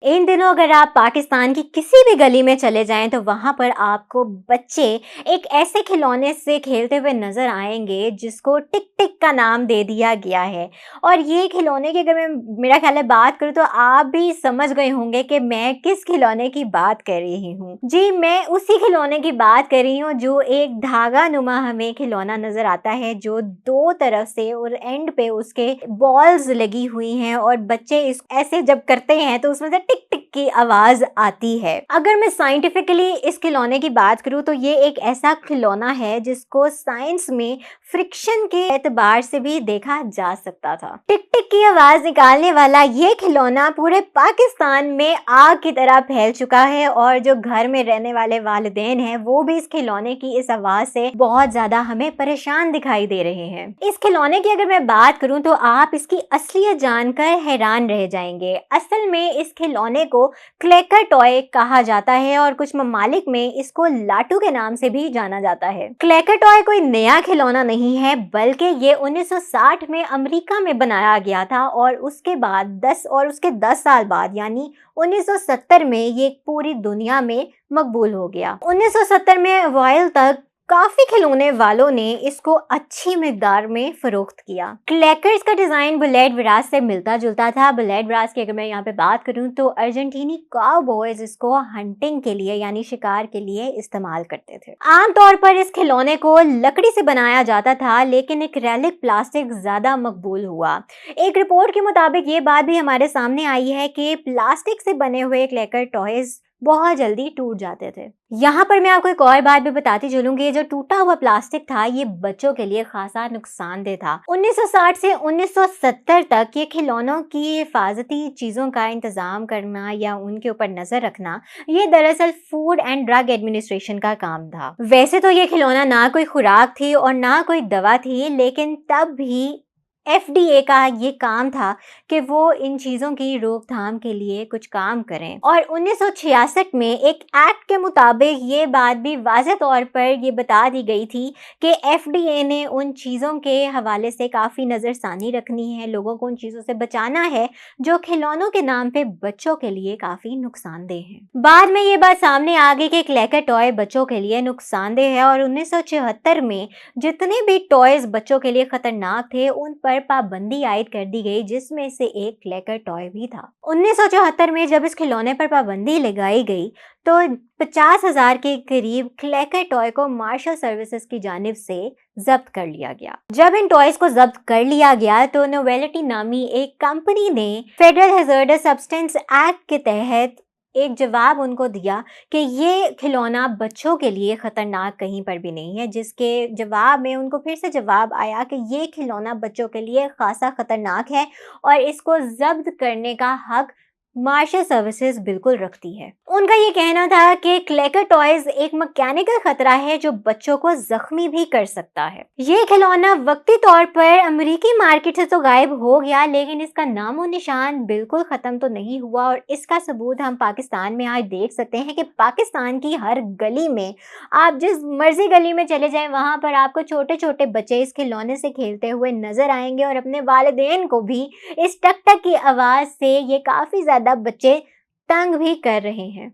इन दिनों अगर आप पाकिस्तान की किसी भी गली में चले जाएं तो वहां पर आपको बच्चे एक ऐसे खिलौने से खेलते हुए नजर आएंगे जिसको टिक टिक का नाम दे दिया गया है। और ये खिलौने की अगर मैं मेरा ख्याल है बात करूं तो आप भी समझ गए होंगे कि मैं किस खिलौने की बात कर रही हूँ। जी, मैं उसी खिलौने की बात कर रही हूँ जो एक धागा नुमा हमें खिलौना नजर आता है, जो दो तरफ से और एंड पे उसके बॉल्स लगी हुई हैं और बच्चे इस ऐसे जब करते हैं तो उसमें से टिक टिक की आवाज आती है। अगर मैं साइंटिफिकली इस खिलौने की बात करूं तो ये एक ऐसा खिलौना है जिसको साइंस में फ्रिक्शन के एतबार से भी देखा जा सकता था। टिक टिक की आवाज निकालने वाला ये खिलौना पूरे पाकिस्तान में आग की तरह फैल चुका है और जो घर में रहने वाले वालिदैन हैं वो भी इस खिलौने की इस आवाज से बहुत ज्यादा हमें परेशान दिखाई दे रहे हैं। इस खिलौने की अगर मैं बात करूं तो आप इसकी असलियत जानकर हैरान रह जाएंगे। असल में इस खिलौने को क्लैकर टॉय कहा जाता है और कुछ ममालिक में इसको लाटू के नाम से भी जाना जाता है। क्लैकर टॉय कोई नया खिलौना नहीं है, बल्कि ये 1960 में अमेरिका में बनाया गया था और उसके 10 साल बाद यानी 1970 में ये पूरी दुनिया में मकबूल हो गया। 1970 में अवाइल तक काफी खिलौने वालों ने इसको अच्छी मिकदार में फरोख्त किया। क्लैकर्स का डिजाइन बुलेट ब्रास से मिलता जुलता था। बुलेट ब्रास की अगर मैं यहाँ पे बात करूँ तो अर्जेंटीनी काउबॉयज इसको हंटिंग के लिए यानी शिकार के लिए इस्तेमाल करते थे। आमतौर पर इस खिलौने को लकड़ी से बनाया जाता था, लेकिन एक्रेलिक प्लास्टिक ज्यादा मकबूल हुआ। एक रिपोर्ट के मुताबिक ये बात भी हमारे सामने आई है कि प्लास्टिक से बने हुए क्लैकर टॉयज बहुत जल्दी टूट जाते थे। यहाँ पर मैं आपको एक और बात भी बताती चलूंगी, जो टूटा हुआ प्लास्टिक था ये बच्चों के लिए खासा नुकसानदेह था। 1960 से 1970 तक ये खिलौनों की हिफाजती चीजों का इंतजाम करना या उनके ऊपर नजर रखना ये दरअसल फूड एंड ड्रग एडमिनिस्ट्रेशन का काम था। वैसे तो ये खिलौना ना कोई खुराक थी और ना कोई दवा थी, लेकिन तब भी FDA का ये काम था कि वो इन चीज़ों की रोकथाम के लिए कुछ काम करें। और 1966 में एक एक्ट के मुताबिक ये बात भी वाज़ेह तौर पर ये बता दी गई थी कि FDA ने उन चीज़ों के हवाले से काफ़ी नज़रसानी रखनी है, लोगों को उन चीज़ों से बचाना है जो खिलौनों के नाम पे बच्चों के लिए काफ़ी नुकसानदेह हैं। बाद में ये बात सामने आ गई कि क्लैकर टॉय बच्चों के लिए नुकसानदेह है और 1976 में जितने भी टॉयज बच्चों के लिए खतरनाक थे उन पर पाबंदी आयद कर दी गई, जिसमें से एक क्लैकर टॉय भी था। 1974 में जब इस खिलौने पर पाबंदी लगाई गई तो 50,000 के करीब क्लैकर टॉय को मार्शल सर्विसेज की जानिब से जब्त कर लिया गया। जब इन टॉयज को जब्त कर लिया गया तो नोवेलिटी नामी एक कंपनी ने फेडरल हैजार्डस सब्सटेंस एक्ट के तहत एक जवाब उनको दिया कि ये खिलौना बच्चों के लिए खतरनाक कहीं पर भी नहीं है, जिसके जवाब में उनको फिर से जवाब आया कि ये खिलौना बच्चों के लिए खासा खतरनाक है और इसको जब्त करने का हक मार्शल सर्विसेज बिल्कुल रखती है। उनका ये कहना था कि क्लैकर टॉयज एक मैकेनिकल खतरा है जो बच्चों को जख्मी भी कर सकता है। ये खिलौना वक्ती तौर पर अमेरिकी मार्केट से तो गायब हो गया, लेकिन इसका नामो निशान बिल्कुल खत्म तो नहीं हुआ और इसका सबूत हम पाकिस्तान में आज देख सकते हैं कि पाकिस्तान की हर गली में, आप जिस मर्जी गली में चले जाएं, वहां पर आपको छोटे छोटे बच्चे इस खिलौने से खेलते हुए नजर आएंगे और अपने वालिदैन को भी इस टक टक की आवाज से ये काफी ज्यादा बच्चे तंग भी कर रहे हैं।